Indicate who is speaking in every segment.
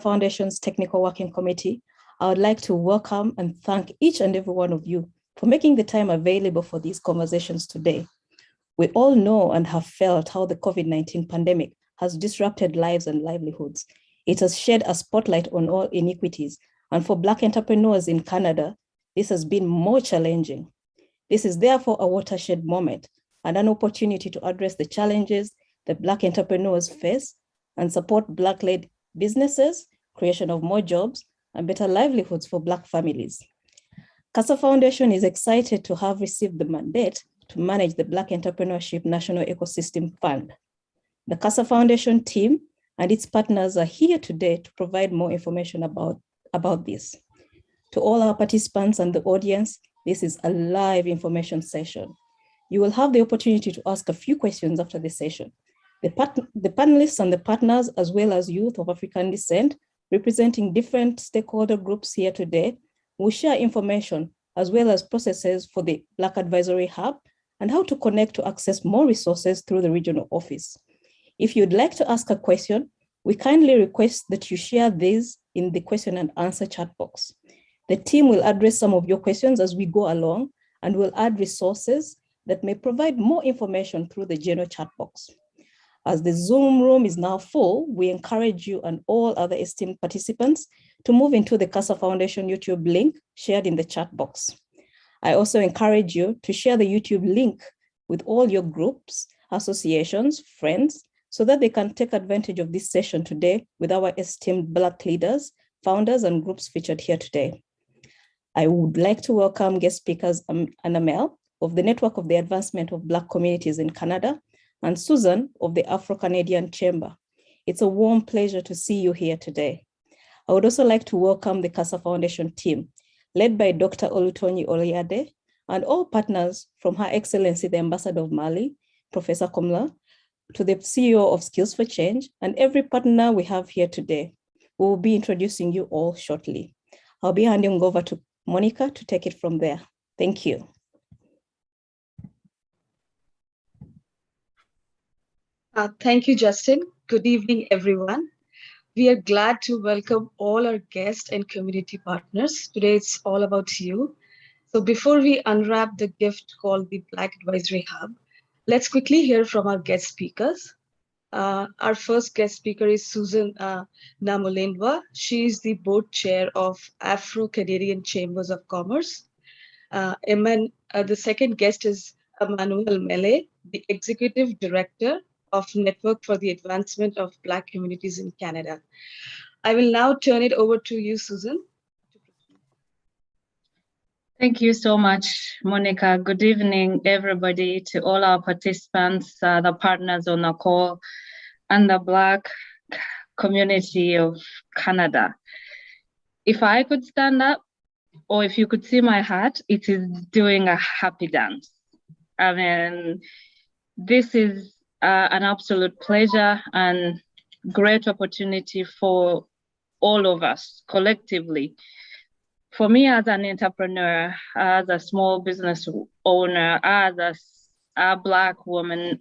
Speaker 1: Foundation's Technical Working Committee, I would like to welcome and thank each and every one of you for making the time available for these conversations today. We all know and have felt how the COVID-19 pandemic has disrupted lives and livelihoods. It has shed a spotlight on all inequities, and for Black entrepreneurs in Canada, this has been more challenging. This is therefore a watershed moment and an opportunity to address the challenges that Black entrepreneurs face and support Black-led businesses, creation of more jobs, and better livelihoods for Black families. Casa Foundation is excited to have received the mandate to manage the Black Entrepreneurship National Ecosystem Fund. The Casa Foundation team and its partners are here today to provide more information about this. To all our participants and the audience, this is a live information session. You will have the opportunity to ask a few questions after the session. The panelists and the partners, as well as youth of African descent, representing different stakeholder groups here today, will share information as well as processes for the Black Advisory Hub and how to connect to access more resources through the regional office. If you'd like to ask a question, we kindly request that you share these in the question and answer chat box. The team will address some of your questions as we go along and will add resources that may provide more information through the general chat box. As the Zoom room is now full, we encourage you and all other esteemed participants to move into the Casa Foundation YouTube link shared in the chat box. I also encourage you to share the YouTube link with all your groups, associations, friends, so that they can take advantage of this session today with our esteemed Black leaders, founders, and groups featured here today. I would like to welcome guest speakers Unveil of the Network of the Advancement of Black Communities in Canada, and Susan of the Afro-Canadian Chamber. It's a warm pleasure to see you here today. I would also like to welcome the Casa Foundation team, led by Dr. Olutoyin Oliade, and all partners from Her Excellency, the Ambassador of Mali, Professor Komla, to the CEO of Skills for Change, and every partner we have here today. We will be introducing you all shortly. I'll be handing over to Monica to take it from there. Thank you.
Speaker 2: Thank you, Justin. Good evening, everyone. We are glad to welcome all our guests and community partners. Today, it's all about you. So before we unwrap the gift called the Black Advisory Hub, let's quickly hear from our guest speakers. Our first guest speaker is Susan Namolendwa. She is the board chair of Afro-Canadian Chambers of Commerce. The second guest is Emmanuel Mele, the executive director of Network for the Advancement of Black Communities in Canada. I will now turn it over to you, Susan.
Speaker 3: Thank you so much, Monica. Good evening, everybody, to all our participants, the partners on the call, and the Black community of Canada. If I could stand up, or if you could see my heart, it is doing a happy dance. I mean, this is an absolute pleasure and great opportunity for all of us collectively. For me as an entrepreneur, as a small business owner, as a Black woman,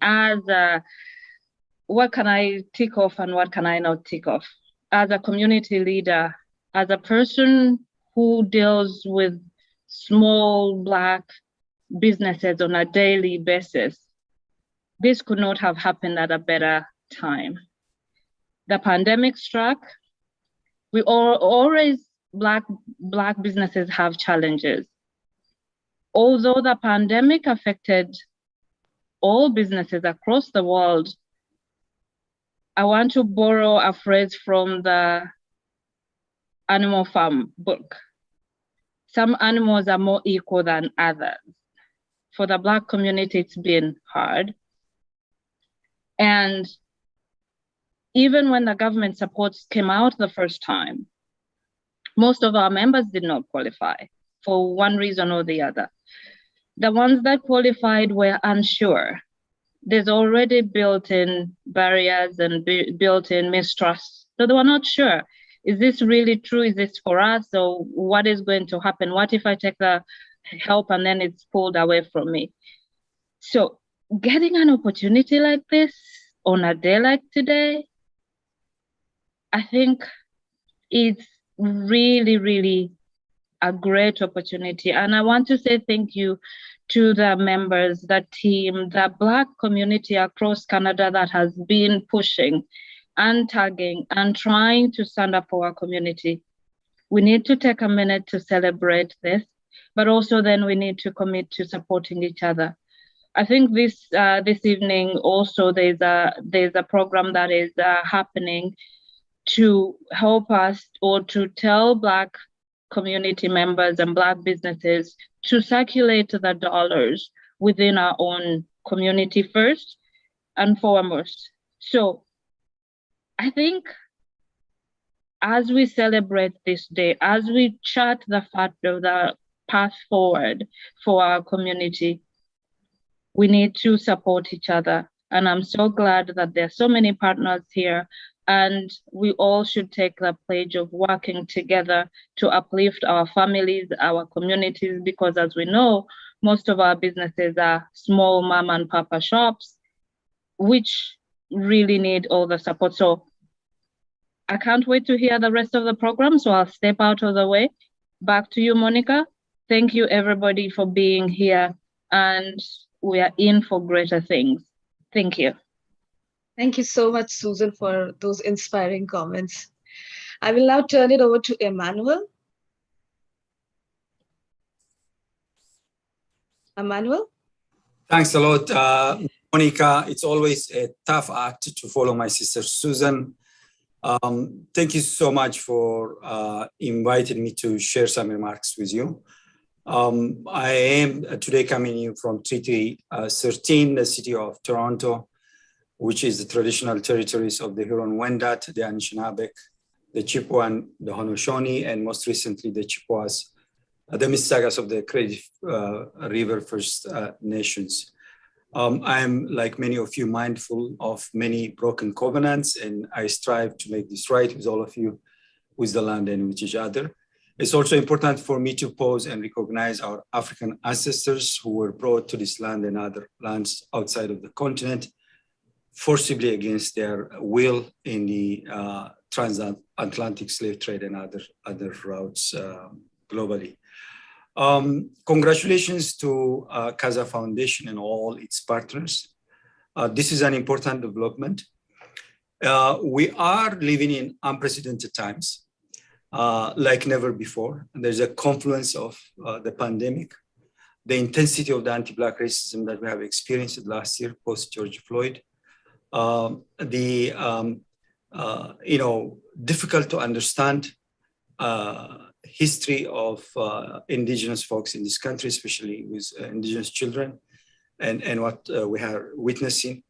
Speaker 3: what can I tick off and what can I not tick off? As a community leader, as a person who deals with small Black businesses on a daily basis, this could not have happened at a better time. The pandemic struck. We always, Black businesses have challenges. Although the pandemic affected all businesses across the world, I want to borrow a phrase from the Animal Farm book. Some animals are more equal than others. For the Black community, it's been hard. And even when the government supports came out the first time, most of our members did not qualify for one reason or the other. The ones that qualified were unsure. There's already built-in barriers and built-in mistrust. So they were not sure. Is this really true? Is this for us? So what is going to happen? What if I take the help and then it's pulled away from me? So getting an opportunity like this on a day like today, I think It's really, really a great opportunity. And I want to say thank you to the members, the team, the Black community across Canada that has been pushing and tagging and trying to stand up for our community. We need to take a minute to celebrate this, but also then we need to commit to supporting each other. I think this evening also there's a program that is happening to help us or to tell Black community members and Black businesses to circulate the dollars within our own community first and foremost. So I think as we celebrate this day, as we chart the path forward for our community, we need to support each other. And I'm so glad that there are so many partners here. And we all should take the pledge of working together to uplift our families, our communities, because as we know, most of our businesses are small mom and papa shops, which really need all the support. So I can't wait to hear the rest of the program, so I'll step out of the way. Back to you, Monica. Thank you, everybody, for being here, and we are in for greater things. Thank you.
Speaker 2: Thank you so much, Susan, for those inspiring comments. I will now turn it over to Emmanuel. Emmanuel?
Speaker 4: Thanks a lot, Monica. It's always a tough act to follow my sister, Susan. Thank you so much for inviting me to share some remarks with you. I am today coming in from Treaty 13, the city of Toronto, which is the traditional territories of the Huron-Wendat, the Anishinaabe, the Chippewa, the Haudenosaunee, and most recently the Chippewas, the Mississaugas of the Credit River First Nations. I am, like many of you, mindful of many broken covenants, and I strive to make this right with all of you, with the land and with each other. It's also important for me to pause and recognize our African ancestors who were brought to this land and other lands outside of the continent forcibly against their will in the transatlantic slave trade and other routes globally. Congratulations to Casa Foundation and all its partners. This is an important development. We are living in unprecedented times, like never before. There's a confluence of the pandemic, the intensity of the anti-Black racism that we have experienced last year post George Floyd, difficult to understand history of indigenous folks in this country, especially with indigenous children, and what we are witnessing.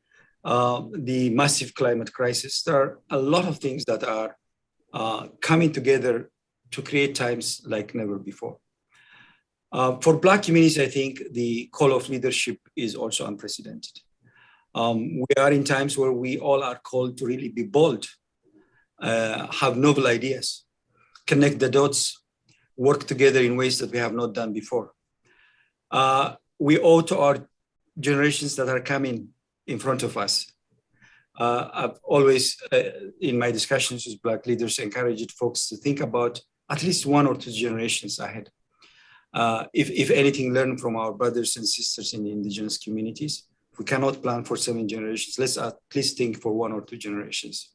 Speaker 4: The massive climate crisis. There are a lot of things that are coming together to create times like never before. For Black communities, I think the call of leadership is also unprecedented. We are in times where we all are called to really be bold, have novel ideas, connect the dots, work together in ways that we have not done before. We owe to our generations that are coming in front of us. I've always, in my discussions with Black leaders, encouraged folks to think about at least 1 or 2 generations ahead. If anything, learn from our brothers and sisters in the indigenous communities. If we cannot plan for 7 generations, let's at least think for 1 or 2 generations,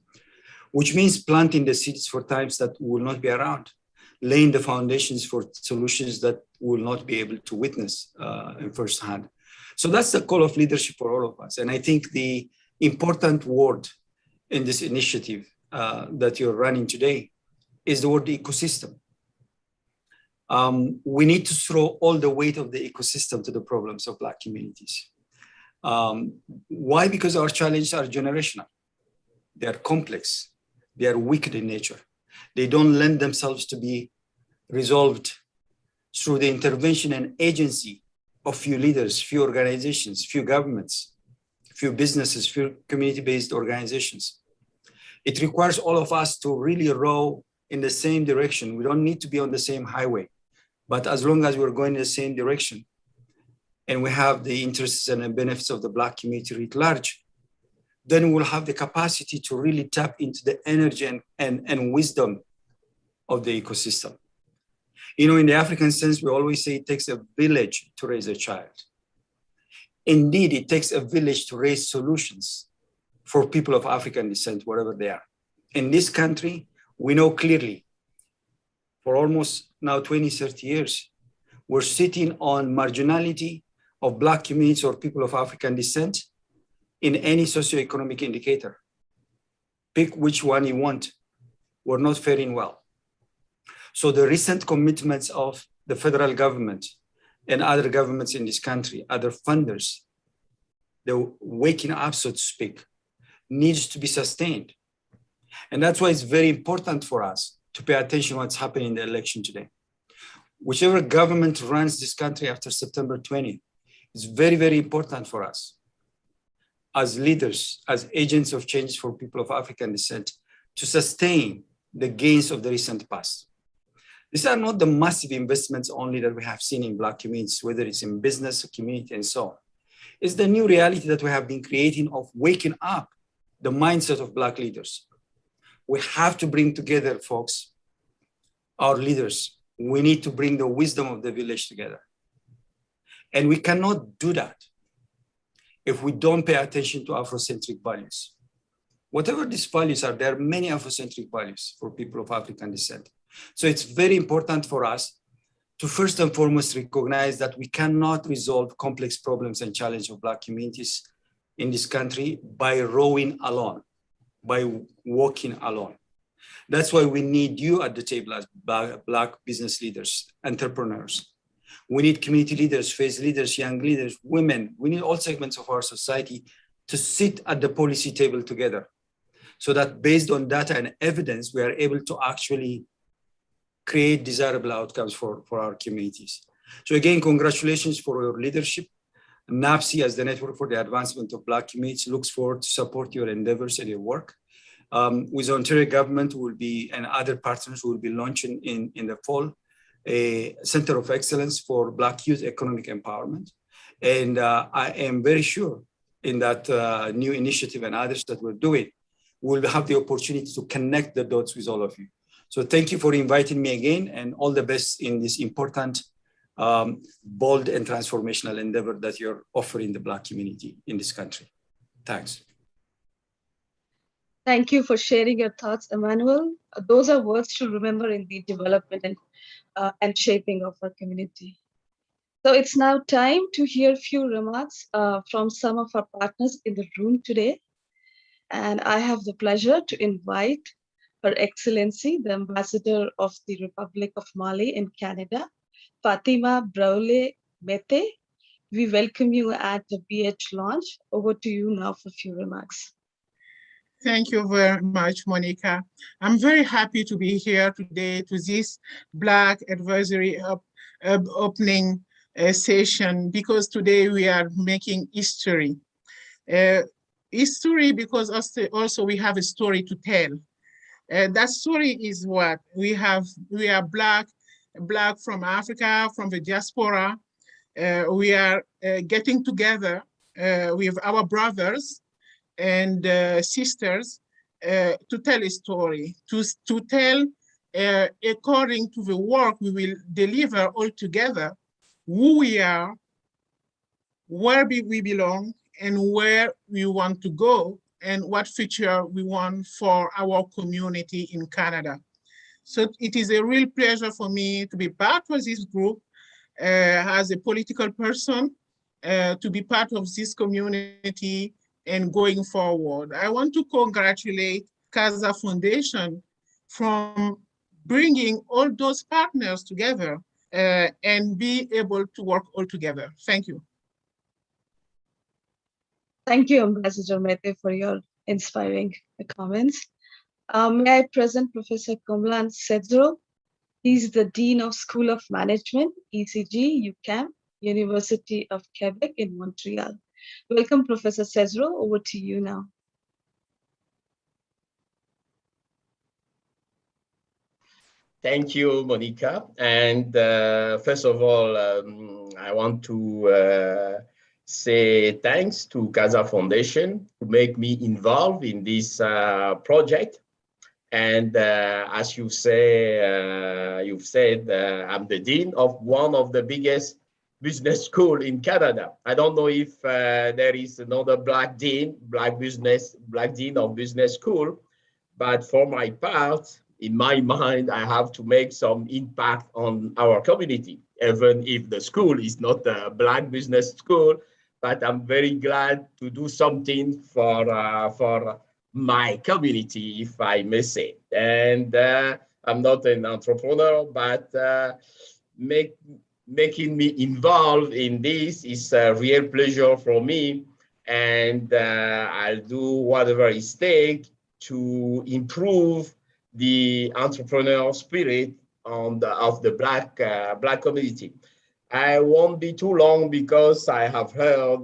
Speaker 4: which means planting the seeds for times that will not be around, laying the foundations for solutions that will not be able to witness in firsthand. So that's the call of leadership for all of us. And I think the important word in this initiative that you're running today is the word ecosystem. We need to throw all the weight of the ecosystem to the problems of Black communities. Why? Because our challenges are generational. They are complex. They are wicked in nature. They don't lend themselves to be resolved through the intervention and agency of few leaders, few organizations, few governments, few businesses, few community-based organizations. It requires all of us to really row in the same direction. We don't need to be on the same highway, but as long as we're going in the same direction and we have the interests and the benefits of the Black community writ large, then we'll have the capacity to really tap into the energy and wisdom of the ecosystem. You know, in the African sense, we always say it takes a village to raise a child. Indeed, it takes a village to raise solutions for people of African descent, wherever they are. In this country, we know clearly, for almost now 20, 30 years, we're sitting on marginality of Black communities or people of African descent in any socioeconomic indicator. Pick which one you want. We're not faring well. So the recent commitments of the federal government and other governments in this country, other funders, the waking up, so to speak, needs to be sustained. And that's why it's very important for us to pay attention to what's happening in the election today. Whichever government runs this country after September 20th, it's very, very important for us as leaders, as agents of change for people of African descent, to sustain the gains of the recent past. These are not the massive investments only that we have seen in Black communities, whether it's in business, community, and so on. It's the new reality that we have been creating of waking up the mindset of Black leaders. We have to bring together, folks, our leaders. We need to bring the wisdom of the village together. And we cannot do that if we don't pay attention to Afrocentric values. Whatever these values are, there are many Afrocentric values for people of African descent. So it's very important for us to first and foremost recognize that we cannot resolve complex problems and challenges of Black communities in this country by rowing alone, by walking alone. That's why we need you at the table as Black business leaders, entrepreneurs. We need community leaders, faith leaders, young leaders, women. We need all segments of our society to sit at the policy table together so that based on data and evidence, we are able to actually create desirable outcomes for our communities. So again, congratulations for your leadership. NAPSI, as the Network for the Advancement of Black Communities, looks forward to support your endeavors and your work. With the Ontario government will be, and other partners will be launching in the fall, a Center of Excellence for Black Youth Economic Empowerment. And I am very sure in that new initiative and others that we're doing, we'll have the opportunity to connect the dots with all of you. So thank you for inviting me again, and all the best in this important, bold and transformational endeavor that you're offering the Black community in this country. Thanks.
Speaker 2: Thank you for sharing your thoughts, Emmanuel. Those are words to remember in the development and shaping of our community. So it's now time to hear a few remarks from some of our partners in the room today. And I have the pleasure to invite Her Excellency, the Ambassador of the Republic of Mali in Canada, Fatima Braule Mete. We welcome you at the BH launch. Over to you now for a few remarks.
Speaker 5: Thank you very much, Monica. I'm very happy to be here today to this Black Advisory opening session, because today we are making history. History because also we have a story to tell. That story is what we are Black from Africa, from the diaspora. We are getting together with our brothers and sisters to tell a story, to tell according to the work we will deliver all together, who we are, where we belong, and where we want to go, and what future we want for our community in Canada. So it is a real pleasure for me to be part of this group as a political person, to be part of this community and going forward. I want to congratulate Casa Foundation from bringing all those partners together and be able to work all together. Thank you.
Speaker 2: Thank you, Ambassador Mete, for your inspiring comments. May I present Professor Komlan Sedzro. He's the Dean of School of Management, ECG, UQAM, University of Quebec in Montreal. Welcome, Professor Sedzro. Over to you now.
Speaker 6: Thank you, Monica. And first of all, I want to say thanks to Casa Foundation to make me involved in this project. And as you say, you've said, I'm the dean of one of the biggest business school in Canada. I don't know if there is another black dean of business school, but for my part, in my mind, I have to make some impact on our community, even if the school is not a black business school. But I'm very glad to do something for my community, if I may say. And I'm not an entrepreneur, but making me involved in this is a real pleasure for me. And I'll do whatever it takes to improve the entrepreneurial spirit of the black community. I won't be too long because I have heard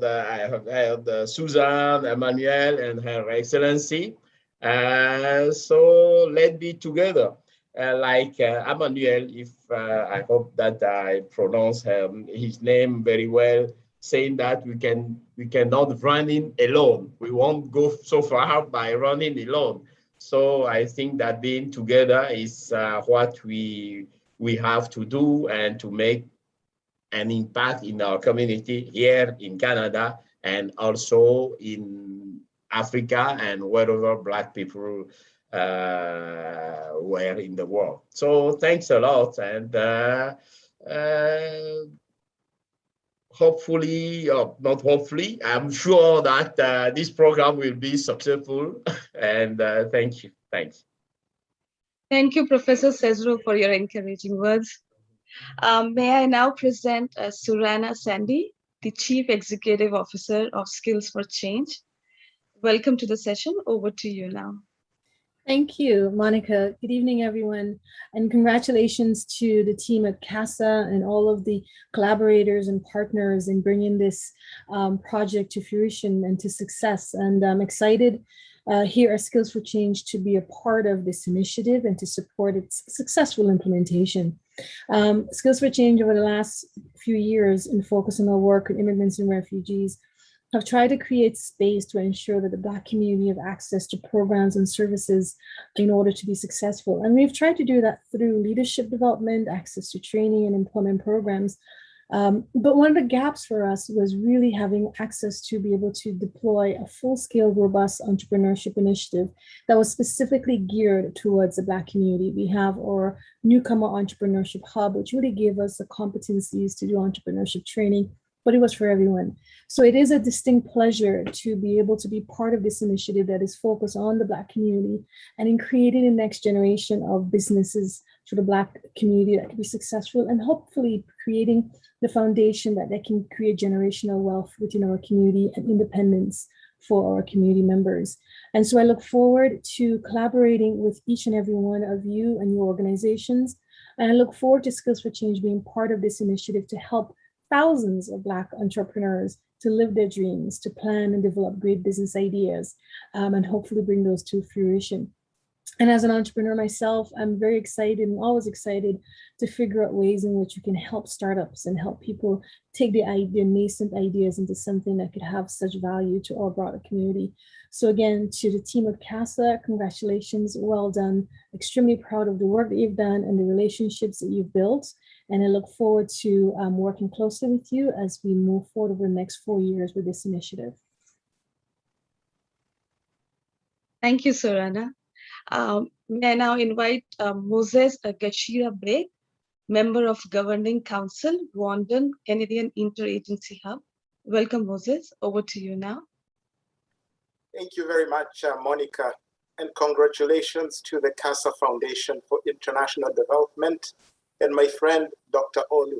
Speaker 6: Susan, Emmanuel, and Her Excellency. So let's be together. Emmanuel, if I hope that I pronounce his name very well, saying that we cannot run in alone. We won't go so far by running alone. So I think that being together is what we have to do and to make an impact in our community here in Canada and also in Africa and wherever Black people were in the world. So thanks a lot, and hopefully, or not hopefully, I'm sure that this program will be successful. And thank you. Thanks.
Speaker 2: Thank you, Professor Cesaro, for your encouraging words. May I now present Surana Sandy, the Chief Executive Officer of Skills for Change. Welcome to the session. Over to you now.
Speaker 7: Thank you, Monica. Good evening, everyone. And congratulations to the team at Casa and all of the collaborators and partners in bringing this project to fruition and to success. And I'm excited here at Skills for Change to be a part of this initiative and to support its successful implementation. Skills for Change over the last few years in focus on our work with immigrants and refugees have tried to create space to ensure that the Black community have access to programs and services in order to be successful. And we've tried to do that through leadership development, access to training and employment programs. But one of the gaps for us was really having access to be able to deploy a full-scale, robust entrepreneurship initiative that was specifically geared towards the Black community. We have our Newcomer Entrepreneurship Hub, which really gave us the competencies to do entrepreneurship training, but it was for everyone. So it is a distinct pleasure to be able to be part of this initiative that is focused on the Black community and in creating the next generation of businesses for the Black community that can be successful, and hopefully creating the foundation that they can create generational wealth within our community and independence for our community members. And so I look forward to collaborating with each and every one of you and your organizations. And I look forward to Skills for Change being part of this initiative to help thousands of Black entrepreneurs to live their dreams, to plan and develop great business ideas, and hopefully bring those to fruition. And as an entrepreneur myself, I'm very excited and always excited to figure out ways in which you can help startups and help people take their nascent ideas into something that could have such value to our broader community. So again, to the team of CASA, congratulations, well done. Extremely proud of the work that you've done and the relationships that you've built. And I look forward to working closely with you as we move forward over the next 4 years with this initiative.
Speaker 2: Thank you, Surana. May I now invite Moses Gachira Beg, Member of Governing Council, Rwandan Canadian Interagency Hub. Welcome, Moses. Over to you now.
Speaker 8: Thank you very much, Monica, and congratulations to the Casa Foundation for International Development and my friend, Dr. Olu.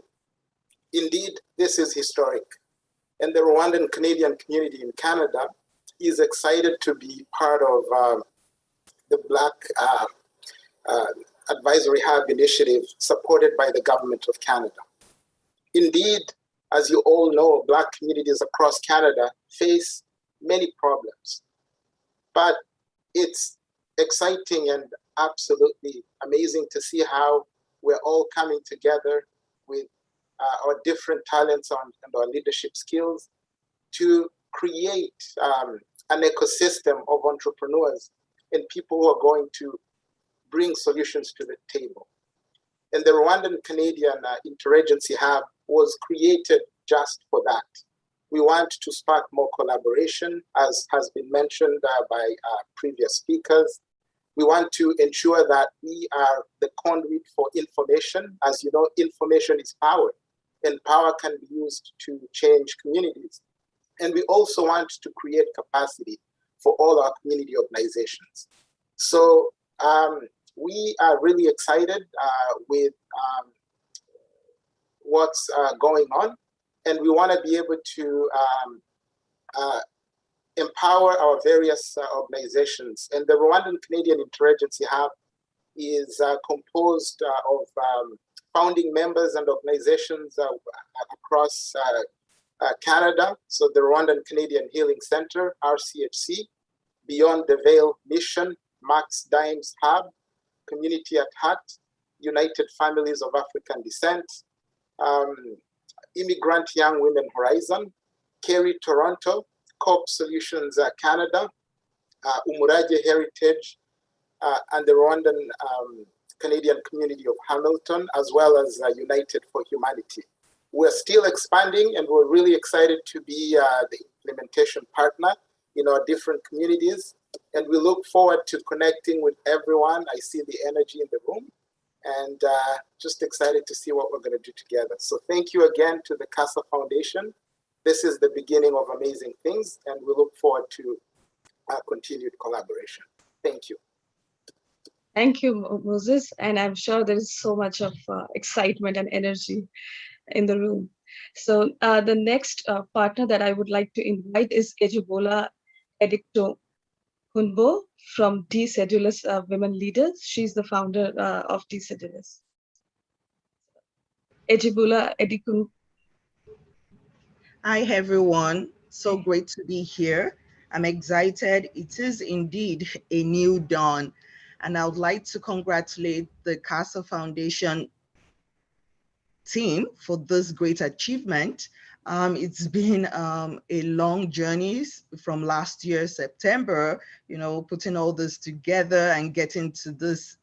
Speaker 8: Indeed, this is historic, and the Rwandan Canadian community in Canada is excited to be part of the Black Advisory Hub initiative supported by the Government of Canada. Indeed, as you all know, Black communities across Canada face many problems, but it's exciting and absolutely amazing to see how we're all coming together with our different talents and our leadership skills to create an ecosystem of entrepreneurs and people who are going to bring solutions to the table. And the Rwandan Canadian Interagency Hub was created just for that. We want to spark more collaboration, as has been mentioned by previous speakers. We want to ensure that we are the conduit for information. As you know, information is power, and power can be used to change communities. And we also want to create capacity for all our community organizations. So we are really excited with what's going on, and we want to be able to empower our various organizations. And the Rwandan Canadian Interagency Hub is composed of founding members and organizations across Canada. So the Rwandan Canadian Healing Center, RCHC, Beyond the Veil Mission, Max Dimes Hub, Community at Heart, United Families of African Descent, Immigrant Young Women Horizon, Kerry Toronto, COP Solutions Canada, Umurage Heritage, and the Rwandan Canadian Community of Hamilton, as well as United for Humanity. We're still expanding, and we're really excited to be the implementation partner in our different communities. And we look forward to connecting with everyone. I see the energy in the room, and just excited to see what we're going to do together. So thank you again to the Casa Foundation. This is the beginning of amazing things, and we look forward to continued collaboration. Thank you.
Speaker 2: Thank you, Moses. And I'm sure there is so much of excitement and energy in the room. So the next partner that I would like to invite is Ejibola Edicto Hunbo from Decedulous Women Leaders. She's the founder of Decedulous. Ejibola Edicto.
Speaker 9: Hi, everyone. So great to be here. I'm excited. It is indeed a new dawn. And I would like to congratulate the Casa Foundation team for this great achievement. It's been a long journey from last year, September, putting all this together and getting to this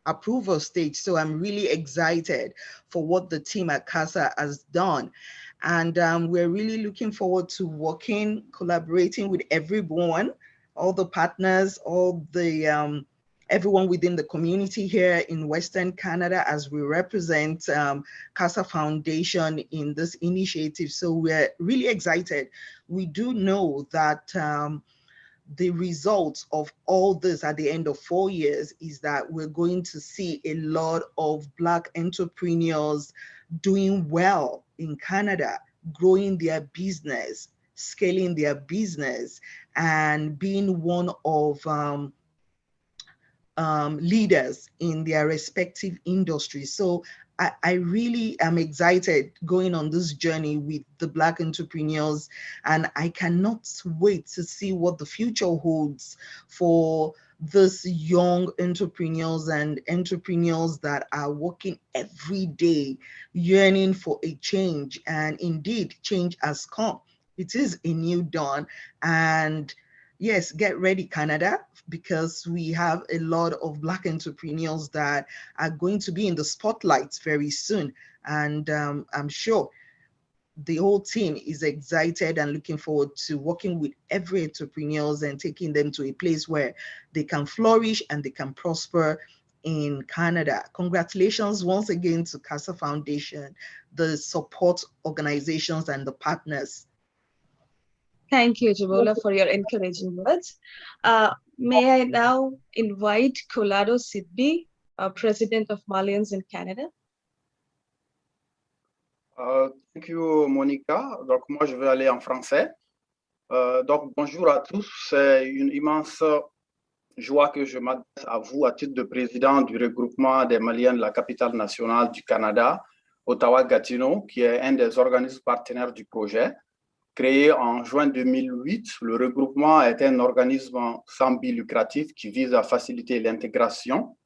Speaker 9: approval stage. So I'm really excited for what the team at Casa has done. And we're really looking forward to working, collaborating with everyone, all the partners, all the everyone within the community here in Western Canada as we represent Casa Foundation in this initiative. So we're really excited. We do know that the result of all this at the end of 4 years is that we're going to see a lot of Black entrepreneurs doing well in Canada, growing their business, scaling their business, and being one of leaders in their respective industries. So I really am excited going on this journey with the Black entrepreneurs, and I cannot wait to see what the future holds for these young entrepreneurs and entrepreneurs that are working every day, yearning for a change. And indeed, change has come. It is a new dawn. And yes, get ready, Canada, because we have a lot of Black entrepreneurs that are going to be in the spotlight very soon. And I'm sure the whole team is excited and looking forward to working with every entrepreneurs and taking them to a place where they can flourish and they can prosper in Canada. Congratulations once again to Casa Foundation, the support organizations and the partners.
Speaker 2: Thank you, Ejibola, for your encouraging words. May I now invite Colado Sidbi, President of Malians in Canada.
Speaker 10: Thank you, Monica. Donc, moi, je vais aller en français. Donc, bonjour à tous. C'est une immense joie que je m'adresse à vous à titre de président du regroupement des Maliens de la capitale nationale du Canada, Ottawa-Gatineau, qui est un des organismes partenaires du projet. Créé en juin 2008, le regroupement est un organisme sans but lucratif qui vise à faciliter l'intégration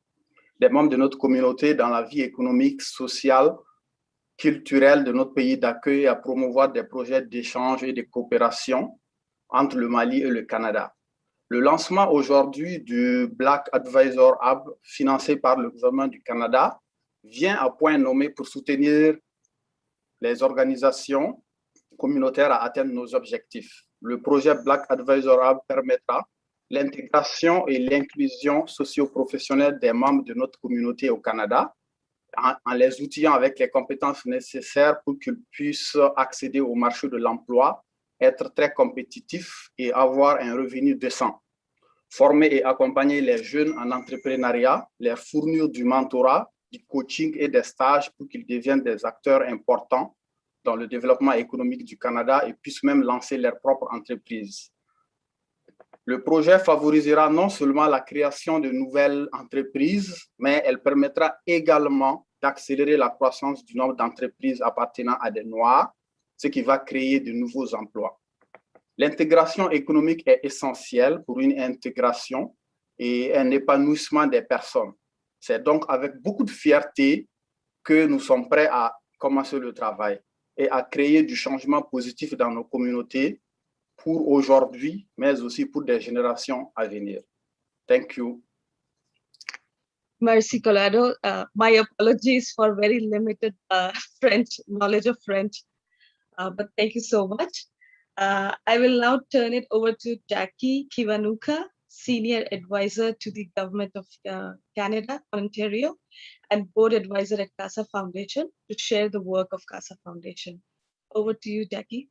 Speaker 10: des membres de notre communauté dans la vie économique, sociale, culturelle de notre pays d'accueil et à promouvoir des projets d'échange et de coopération entre le Mali et le Canada. Le lancement aujourd'hui du Black Advisor Hub, financé par le gouvernement du Canada, vient à point nommé pour soutenir les organisations communautaires à atteindre nos objectifs. Le projet Black Advisor Hub permettra l'intégration et l'inclusion socio-professionnelle des membres de notre communauté au Canada, en les outillant avec les compétences nécessaires pour qu'ils puissent accéder au marché de l'emploi, être très compétitifs et avoir un revenu décent. Former et accompagner les jeunes en entrepreneuriat, leur fournir du mentorat, du coaching et des stages pour qu'ils deviennent des acteurs importants dans le développement économique du Canada et puissent même lancer leur propre entreprise. Le projet favorisera non seulement la création de nouvelles entreprises, mais elle permettra également d'accélérer la croissance du nombre d'entreprises appartenant à des Noirs, ce qui va créer de nouveaux emplois. L'intégration économique est essentielle pour une intégration et un épanouissement des personnes. C'est donc avec beaucoup de fierté que nous sommes prêts à commencer le travail et à créer du changement positif dans nos communautés pour aujourd'hui, mais aussi pour des générations à venir. Thank you.
Speaker 2: Merci, Colado. My apologies for very limited French knowledge of French, but thank you so much. I will now turn it over to Jackie Kiwanuka, Senior Advisor to the Government of Canada, Ontario, and Board Advisor at Casa Foundation, to share the work of Casa Foundation. Over to you, Jackie.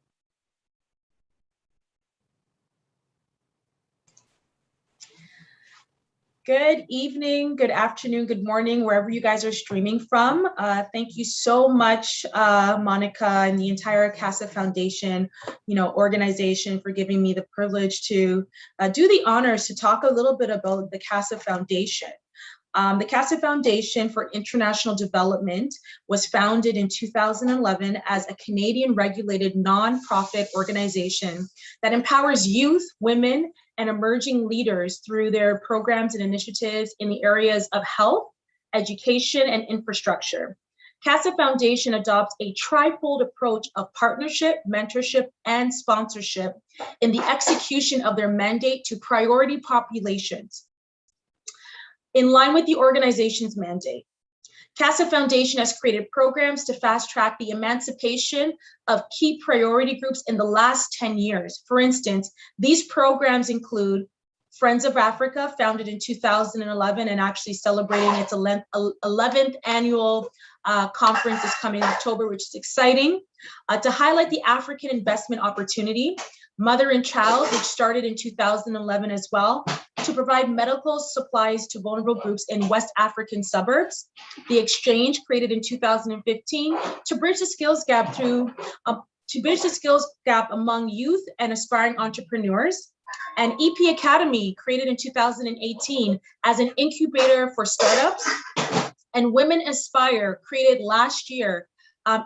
Speaker 11: Good evening, good afternoon, good morning, wherever you guys are streaming from. Thank you so much, Monica and the entire Casa Foundation, organization, for giving me the privilege to do the honors to talk a little bit about the Casa Foundation. The Casa Foundation for International Development was founded in 2011 as a Canadian regulated nonprofit organization that empowers youth, women, and emerging leaders through their programs and initiatives in the areas of health, education, and infrastructure. Casa Foundation adopts a trifold approach of partnership, mentorship, and sponsorship in the execution of their mandate to priority populations. In line with the organization's mandate, Casa Foundation has created programs to fast track the emancipation of key priority groups in the last 10 years. For instance, these programs include Friends of Africa, founded in 2011 and actually celebrating its 11th annual conference this coming October, which is exciting. To highlight the African investment opportunity, Mother and Child, which started in 2011 as well, to provide medical supplies to vulnerable groups in West African suburbs. The Exchange, created in 2015, to bridge the skills gap among youth and aspiring entrepreneurs. And EP Academy, created in 2018 as an incubator for startups. And Women Aspire, created last year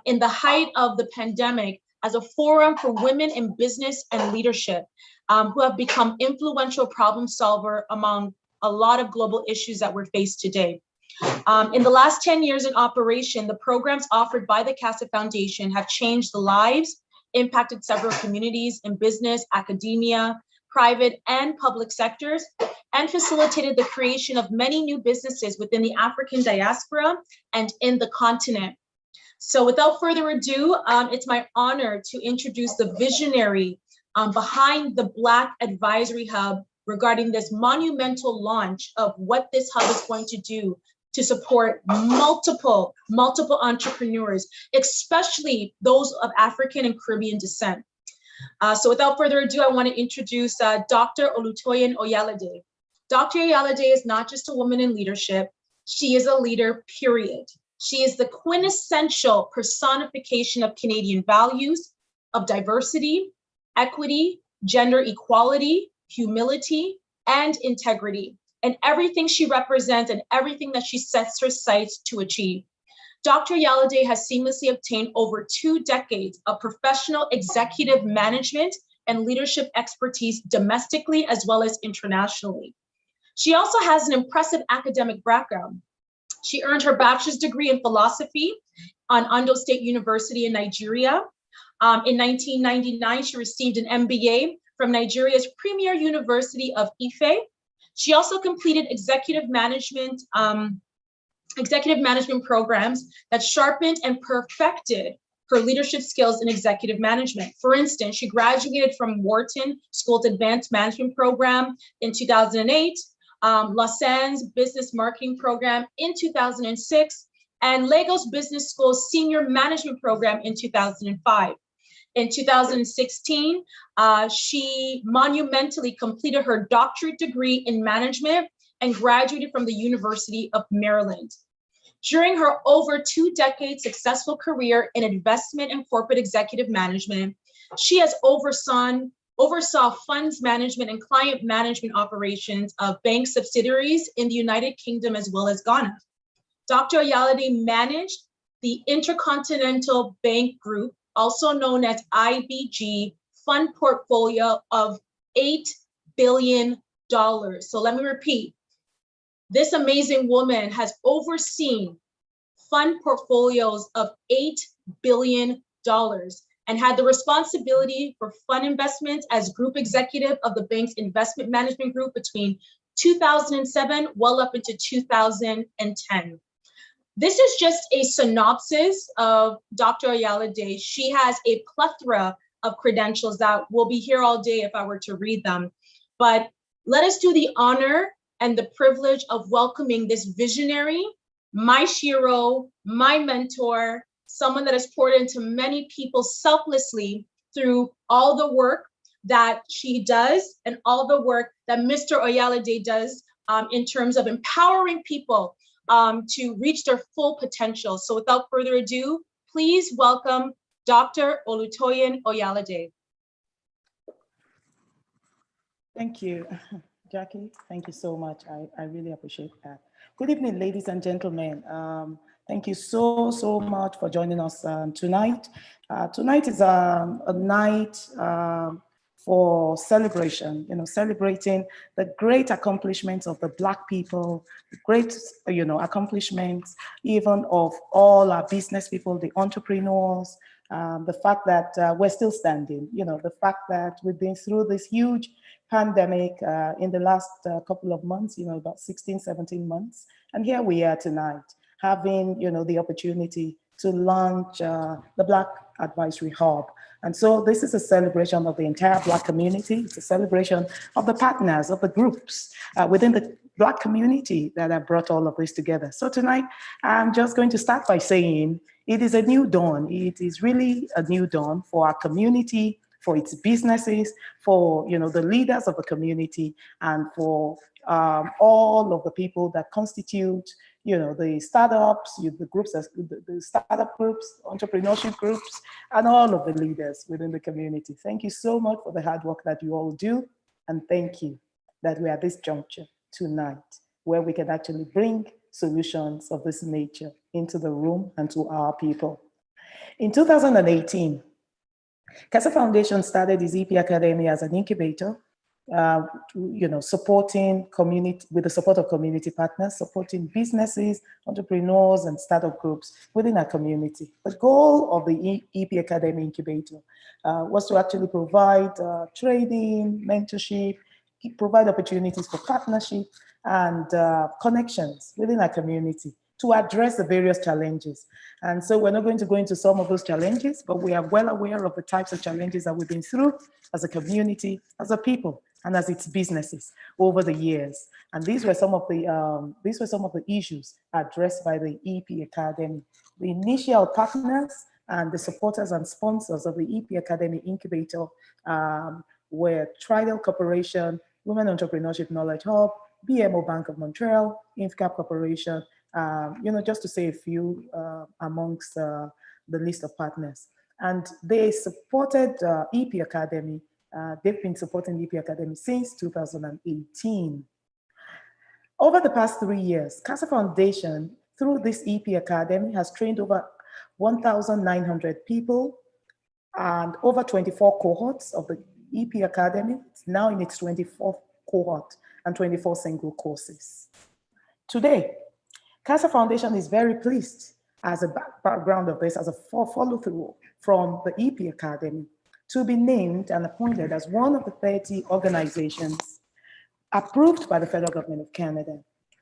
Speaker 11: in the height of the pandemic as a forum for women in business and leadership who have become influential problem solver among a lot of global issues that we're faced today. In the last 10 years in operation, the programs offered by the Casa Foundation have changed the lives, impacted several communities in business, academia, private and public sectors, and facilitated the creation of many new businesses within the African diaspora and in the continent. So without further ado, it's my honor to introduce the visionary behind the Black Advisory Hub regarding this monumental launch of what this hub is going to do to support multiple entrepreneurs, especially those of African and Caribbean descent. So without further ado, I want to introduce Dr. Olutoyin Oyalade. Dr. Oyalade is not just a woman in leadership, she is a leader, period. She is the quintessential personification of Canadian values, of diversity, equity, gender equality, humility, and integrity, and everything she represents and everything that she sets her sights to achieve. Dr. Oyalade has seamlessly obtained over 2 decades of professional executive management and leadership expertise domestically as well as internationally. She also has an impressive academic background. She earned her bachelor's degree in philosophy on Ondo State University in Nigeria. In 1999, she received an MBA from Nigeria's premier university of Ife. She also completed executive management programs that sharpened and perfected her leadership skills in executive management. For instance, she graduated from Wharton School's Advanced Management Program in 2008, Lausanne's Business Marketing Program in 2006, and Lagos Business School's Senior Management Program in 2005. In 2016, she monumentally completed her doctorate degree in management and graduated from the University of Maryland. During her over 2-decade successful career in investment and corporate executive management, she has oversaw funds management and client management operations of bank subsidiaries in the United Kingdom as well as Ghana. Dr. Oyalade managed the Intercontinental Bank Group, also known as IBG, fund portfolio of $8 billion. So let me repeat. This amazing woman has overseen fund portfolios of $8 billion and had the responsibility for fund investments as group executive of the bank's investment management group between 2007 well up into 2010. This is just a synopsis of Dr. Oyalade. She has a plethora of credentials that will be here all day if I were to read them. But let us do the honor and the privilege of welcoming this visionary, my Shiro, my mentor, someone that has poured into many people selflessly through all the work that she does and all the work that Mr. Oyalade does in terms of empowering people to reach their full potential. So without further ado, please welcome Dr. Olutoyin Oyalade.
Speaker 12: Thank you, Jackie. Thank you so much. I really appreciate that. Good evening, ladies and gentlemen. Thank you so much for joining us tonight. Tonight is a night for celebration, celebrating the great accomplishments of the Black people, the great, accomplishments even of all our business people, the entrepreneurs, the fact that we're still standing, the fact that we've been through this huge pandemic in the last couple of months, about 16, 17 months. And here we are tonight, having, the opportunity to launch the Black Advisory Hub. And so this is a celebration of the entire Black community. It's a celebration of the partners, of the groups within the Black community that have brought all of this together. So tonight, I'm just going to start by saying it is a new dawn. It is really a new dawn for our community, for its businesses, for the leaders of the community, and for all of the people that constitute the startups, the groups, the startup groups, entrepreneurship groups, and all of the leaders within the community. Thank you so much for the hard work that you all do, and thank you that we are at this juncture tonight where we can actually bring solutions of this nature into the room and to our people. In 2018, Casa Foundation started its EP Academy as an incubator, supporting community, with the support of community partners, supporting businesses, entrepreneurs, and startup groups within our community. The goal of the EP Academy incubator was to actually provide training, mentorship, provide opportunities for partnership and connections within our community to address the various challenges. And so we're not going to go into some of those challenges, but we are well aware of the types of challenges that we've been through as a community, as a people, and as its businesses over the years. And these were some of the issues addressed by the EP Academy. The initial partners and the supporters and sponsors of the EP Academy incubator were Tridel Corporation, Women Entrepreneurship Knowledge Hub, BMO Bank of Montreal, InfCap Corporation, just to say a few amongst the list of partners. And they supported EP Academy. They've been supporting EP Academy since 2018. Over the past 3 years, Casa Foundation, through this EP Academy, has trained over 1,900 people and over 24 cohorts of the EP Academy. It's now in its 24th cohort and 24 single courses. Today, Casa Foundation is very pleased as a background of this, as a follow-through from the EP Academy, to be named and appointed as one of the 30 organizations approved by the federal government of Canada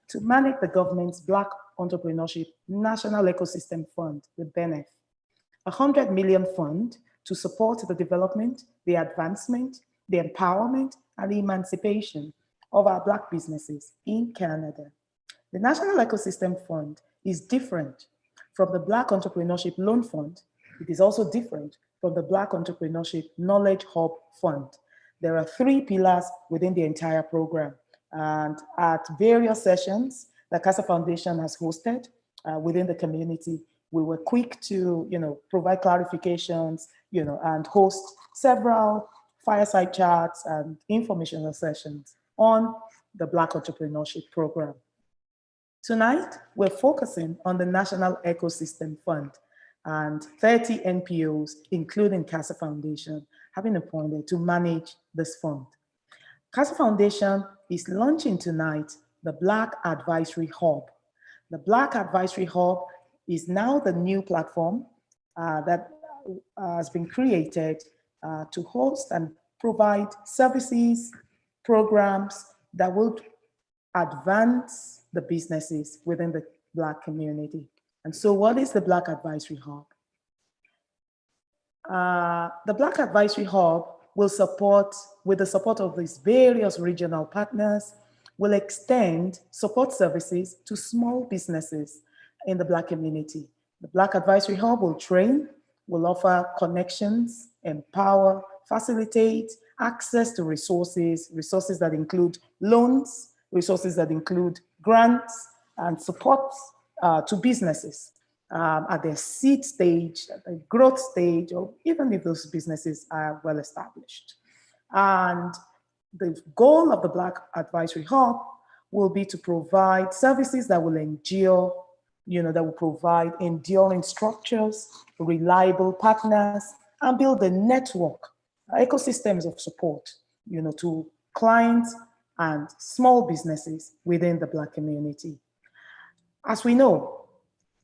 Speaker 12: to manage the government's Black Entrepreneurship National Ecosystem Fund, the BENEF, a $100 million fund to support the development, the advancement, the empowerment, and the emancipation of our Black businesses in Canada. The National Ecosystem Fund is different from the Black Entrepreneurship Loan Fund. It is also different from the Black Entrepreneurship Knowledge Hub Fund. There are 3 pillars within the entire program. And at various sessions that Casa Foundation has hosted within the community, we were quick to, provide clarifications, and host several fireside chats and informational sessions on the Black Entrepreneurship Program. Tonight, we're focusing on the National Ecosystem Fund and 30 NPOs, including Casa Foundation, have been appointed to manage this fund. Casa Foundation is launching tonight the Black Advisory Hub. The Black Advisory Hub is now the new platform that has been created to host and provide services, programs that would advance the businesses within the Black community. And so what is the Black Advisory Hub? The Black Advisory Hub will support, with the support of these various regional partners, will extend support services to small businesses in the Black community. The Black Advisory Hub will train, will offer connections, empower, facilitate access to resources that include loans, resources that include grants and support to businesses at their seed stage, at the growth stage, or even if those businesses are well established. And the goal of the Black Advisory Hub will be to provide services that will endure, that will provide enduring structures, reliable partners, and build a network, ecosystems of support, to clients and small businesses within the Black community. As we know,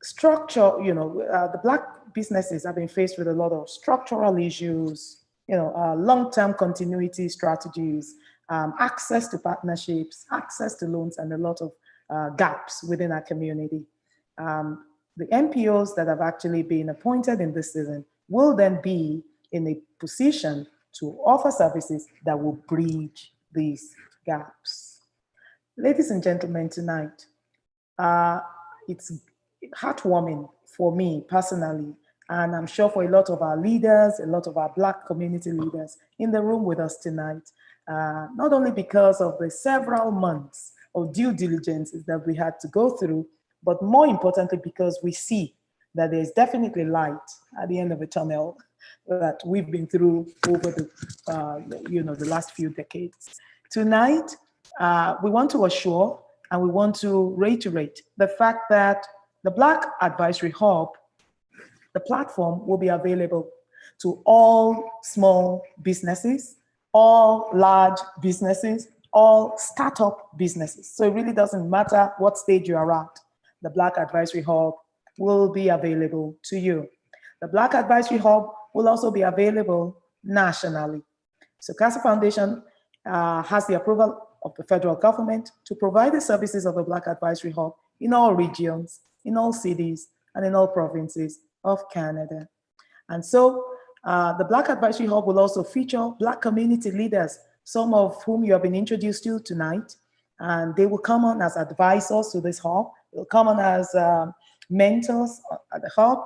Speaker 12: the Black businesses have been faced with a lot of structural issues, long-term continuity strategies, access to partnerships, access to loans, and a lot of gaps within our community. The NPOs that have actually been appointed in this season will then be in a position to offer services that will bridge these gaps. Ladies and gentlemen, tonight, it's heartwarming for me personally, and I'm sure for a lot of our leaders, a lot of our Black community leaders in the room with us tonight, not only because of the several months of due diligences that we had to go through, but more importantly, because we see that there's definitely light at the end of the tunnel that we've been through over the last few decades. Tonight, we want to assure and we want to reiterate the fact that the Black Advisory Hub, the platform, will be available to all small businesses, all large businesses, all startup businesses. So it really doesn't matter what stage you are at. The Black Advisory Hub will be available to you. The Black Advisory Hub will also be available nationally. So Casa Foundation has the approval of the federal government to provide the services of the Black Advisory Hub in all regions, in all cities, and in all provinces of Canada. And so the Black Advisory Hub will also feature Black community leaders, some of whom you have been introduced to tonight, and they will come on as advisors to this hub. They'll come on as mentors at the hub.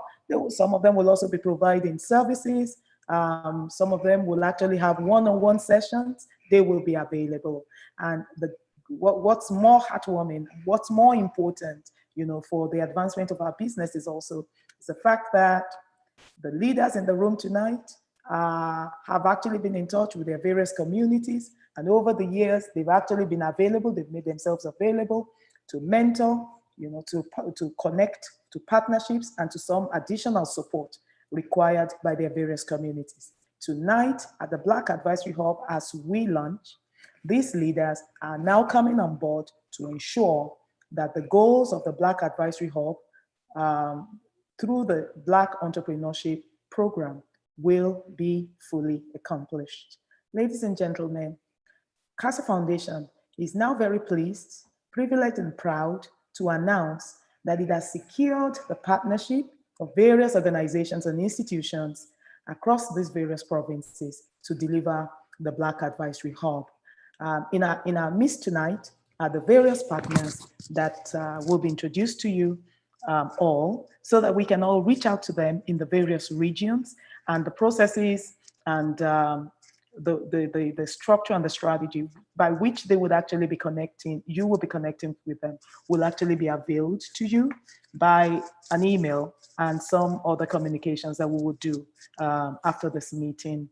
Speaker 12: Some of them will also be providing services. Some of them will actually have one-on-one sessions. They will be available. And what's more heartwarming, what's more important, for the advancement of our business is the fact that the leaders in the room tonight have actually been in touch with their various communities. And over the years, they've actually been available. They've made themselves available to mentor, to connect to partnerships and to some additional support required by their various communities. Tonight at the Black Advisory Hub, as we launch, these leaders are now coming on board to ensure that the goals of the Black Advisory Hub through the Black Entrepreneurship Program will be fully accomplished. Ladies and gentlemen, Casa Foundation is now very pleased, privileged, and proud to announce that it has secured the partnership of various organizations and institutions across these various provinces to deliver the Black Advisory Hub. In our midst tonight are the various partners that will be introduced to you all, so that we can all reach out to them in the various regions, and the processes and the structure and the strategy by which they would actually be connecting, you will be connecting with them, will actually be availed to you by an email and some other communications that we will do after this meeting.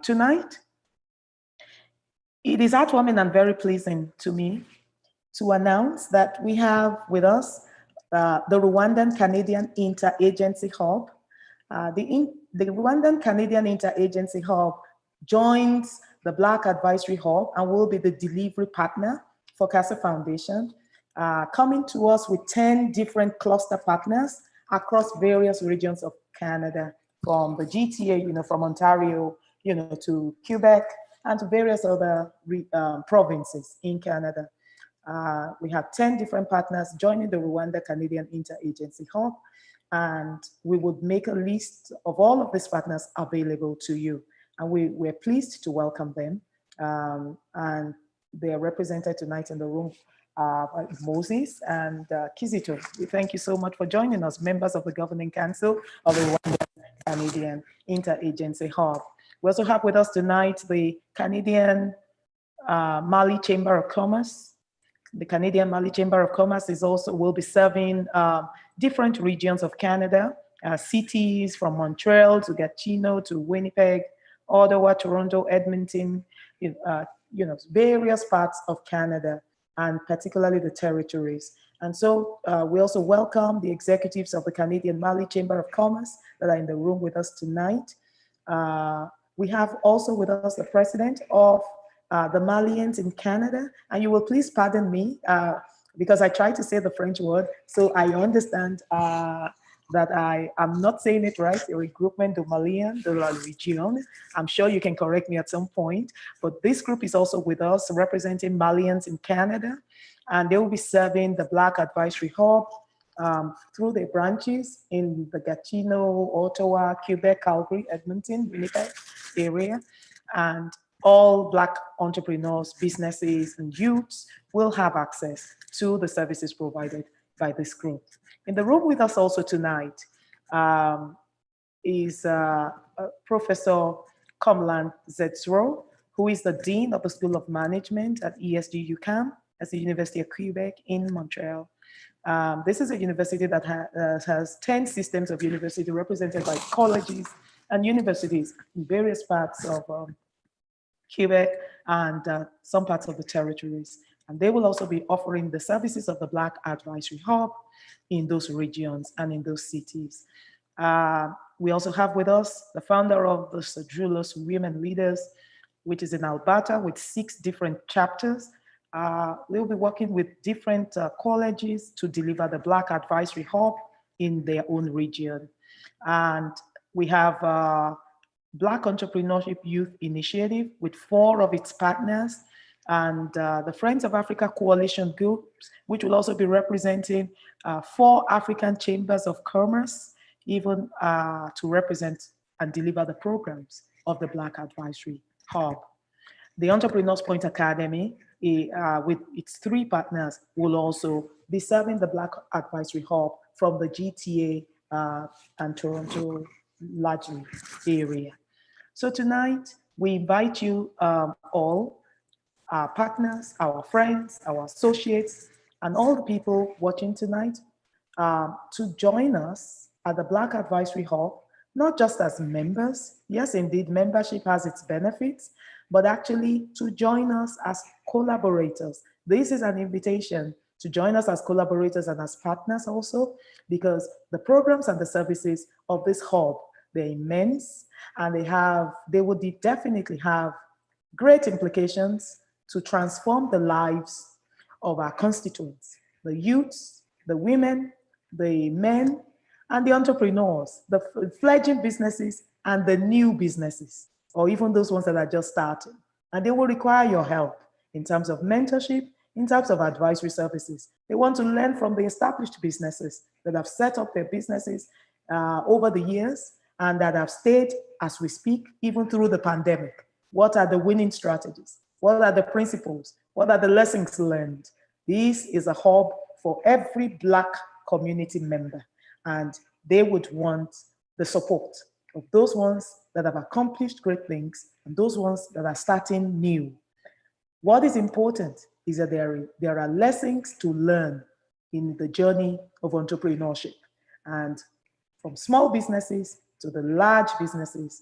Speaker 12: Tonight, it is heartwarming and very pleasing to me to announce that we have with us the Rwandan Canadian Interagency Hub. The Rwandan Canadian Interagency Hub joins the Black Advisory Hub and will be the delivery partner for Casa Foundation, coming to us with 10 different cluster partners across various regions of Canada, from the GTA, from Ontario, to Quebec, and to various other provinces in Canada. We have 10 different partners joining the Rwanda Canadian Interagency Hub, and we would make a list of all of these partners available to you. And we're pleased to welcome them. And they are represented tonight in the room, Moses and Kizito. We thank you so much for joining us, members of the Governing Council of the Rwanda Canadian Interagency Hub. We also have with us tonight the Canadian Mali Chamber of Commerce. The Canadian Mali Chamber of Commerce will be serving different regions of Canada, cities from Montreal to Gatineau to Winnipeg, Ottawa, Toronto, Edmonton, various parts of Canada, and particularly the territories. And so we also welcome the executives of the Canadian Mali Chamber of Commerce that are in the room with us tonight. We have also with us the president of the Malians in Canada, and you will please pardon me because I try to say the French word, so I understand that I am not saying it right, a regroupement de Maliens de la Région. I'm sure you can correct me at some point, but this group is also with us representing Malians in Canada, and they will be serving the Black Advisory Hub through their branches in the Gatineau, Ottawa, Quebec, Calgary, Edmonton, Winnipeg area. And all Black entrepreneurs, businesses, and youths will have access to the services provided by this group. In the room with us also tonight is Professor Komlan Zetzro, who is the Dean of the School of Management at ESG-UQAM at the University of Quebec in Montreal. This is a university that has 10 systems of university represented by colleges and universities in various parts of Quebec and some parts of the territories. And they will also be offering the services of the Black Advisory Hub in those regions and in those cities. We also have with us the founder of the Julius Women Leaders, which is in Alberta with 6 different chapters. We'll be working with different colleges to deliver the Black Advisory Hub in their own region. And we have Black Entrepreneurship Youth Initiative with 4 of its partners, and the Friends of Africa Coalition groups, which will also be representing 4 African chambers of commerce, even to represent and deliver the programs of the Black Advisory Hub. The Entrepreneurs Point Academy, with its 3 partners, will also be serving the Black Advisory Hub from the GTA and Toronto largely area. So tonight, we invite you all, our partners, our friends, our associates, and all the people watching tonight to join us at the Black Advisory Hub, not just as members. Yes, indeed, membership has its benefits, but actually to join us as collaborators. This is an invitation to join us as collaborators and as partners also, because the programs and the services of this hub, they're immense, and they would definitely have great implications to transform the lives of our constituents, the youths, the women, the men, and the entrepreneurs, the fledgling businesses and the new businesses, or even those ones that are just starting. And they will require your help in terms of mentorship, in terms of advisory services. They want to learn from the established businesses that have set up their businesses over the years and that have stayed as we speak, even through the pandemic. What are the winning strategies? What are the principles? What are the lessons learned? This is a hub for every Black community member, and they would want the support of those ones that have accomplished great things and those ones that are starting new. What is important is that there are lessons to learn in the journey of entrepreneurship. And from small businesses to the large businesses,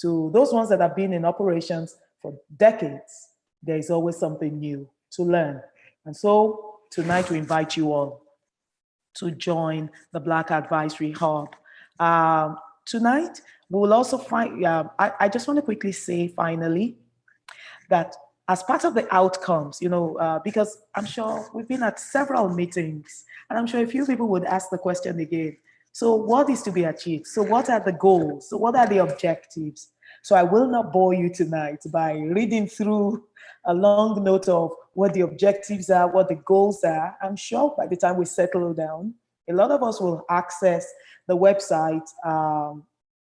Speaker 12: to those ones that have been in operations for decades, there is always something new to learn. And so tonight we invite you all to join the Black Advisory Hub. Tonight, we will also find, I just want to quickly say finally that as part of the outcomes, because I'm sure we've been at several meetings, and I'm sure a few people would ask the question again. So what is to be achieved? So what are the goals? So what are the objectives? So I will not bore you tonight by reading through a long note of what the objectives are, what the goals are. I'm sure by the time we settle down, a lot of us will access the website,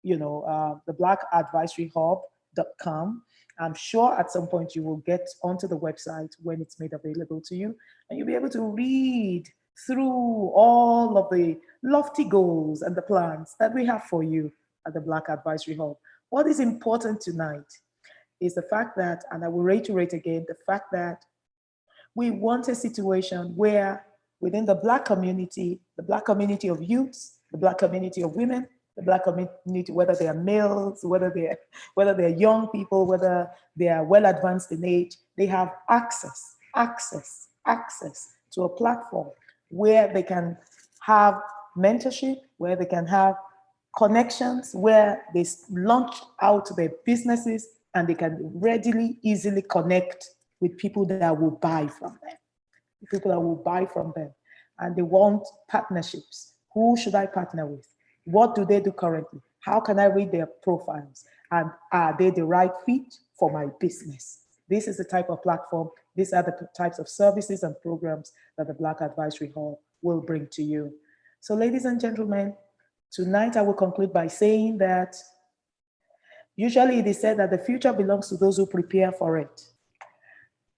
Speaker 12: the blackadvisoryhub.com. I'm sure at some point you will get onto the website when it's made available to you, and you'll be able to read through all of the lofty goals and the plans that we have for you at the Black Advisory Hub. What is important tonight is the fact that, and I will reiterate again, the fact that we want a situation where within the Black community of youths, the Black community of women, the Black community, whether they are males, whether they're young people, whether they are well advanced in age, they have access to a platform where they can have mentorship, where they can have connections, where they launch out their businesses and they can readily, easily connect with people that will buy from them. And they want partnerships. Who should I partner with? What do they do currently? How can I read their profiles? And are they the right fit for my business? This is the type of platform, these are the types of services and programs that the Black Advisory Hub will bring to you. So ladies and gentlemen, tonight I will conclude by saying that usually it is said that the future belongs to those who prepare for it.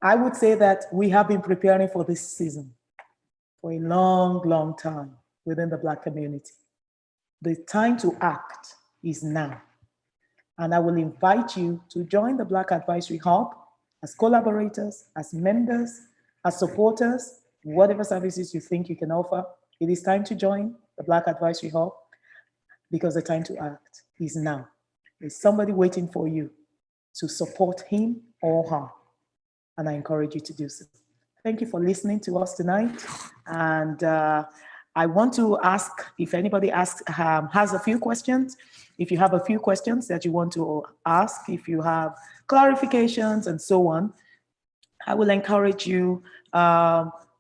Speaker 12: I would say that we have been preparing for this season for a long, long time within the Black community. The time to act is now. And I will invite you to join the Black Advisory Hub as collaborators, as members, as supporters, whatever services you think you can offer. It is time to join the Black Advisory Hub because the time to act is now. There's somebody waiting for you to support him or her. And I encourage you to do so. Thank you for listening to us tonight. And I want to ask if anybody has a few questions. If you have a few questions that you want to ask, if you have clarifications and so on, I will encourage you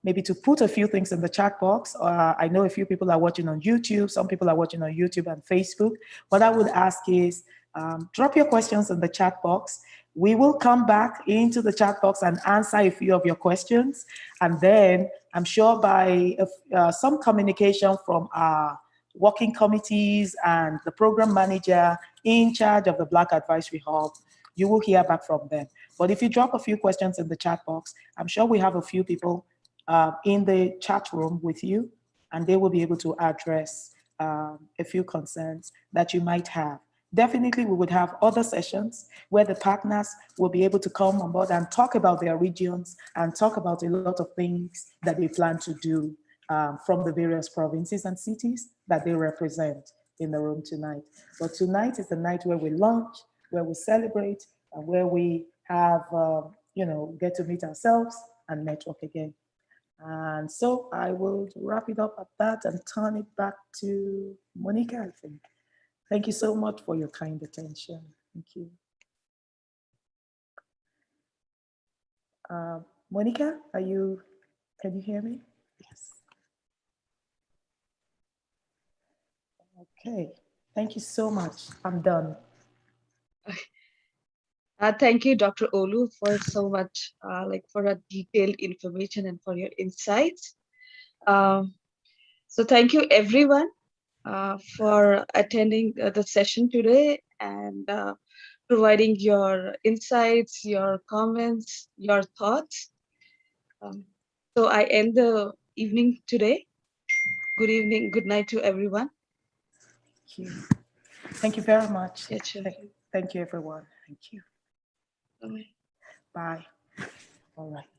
Speaker 12: maybe to put a few things in the chat box. I know a few people are watching on YouTube. Some people are watching on YouTube and Facebook. What I would ask is drop your questions in the chat box. We will come back into the chat box and answer a few of your questions. And then I'm sure by some communication from our working committees and the program manager in charge of the Black Advisory Hub, you will hear back from them. But if you drop a few questions in the chat box, I'm sure we have a few people in the chat room with you, and they will be able to address a few concerns that you might have. Definitely, we would have other sessions where the partners will be able to come on board and talk about their regions and talk about a lot of things that they plan to do from the various provinces and cities that they represent in the room tonight. But tonight is the night where we launch, where we celebrate, and where we have, get to meet ourselves and network again. And so I will wrap it up at that and turn it back to Monica, I think. Thank you so much for your kind attention. Thank you. Monica, can you hear me? Yes. Okay, thank you so much. I'm done.
Speaker 2: Thank you, Dr. Olu, for so much, for a detailed information and for your insights. So thank you, everyone, for attending the session today and providing your insights, your comments, your thoughts. So I end the evening today. Good evening, good night to everyone.
Speaker 12: Thank you. Thank you very much.
Speaker 2: Yeah, sure.
Speaker 12: Thank you, everyone. Thank you.
Speaker 2: Bye.
Speaker 12: Bye. All right.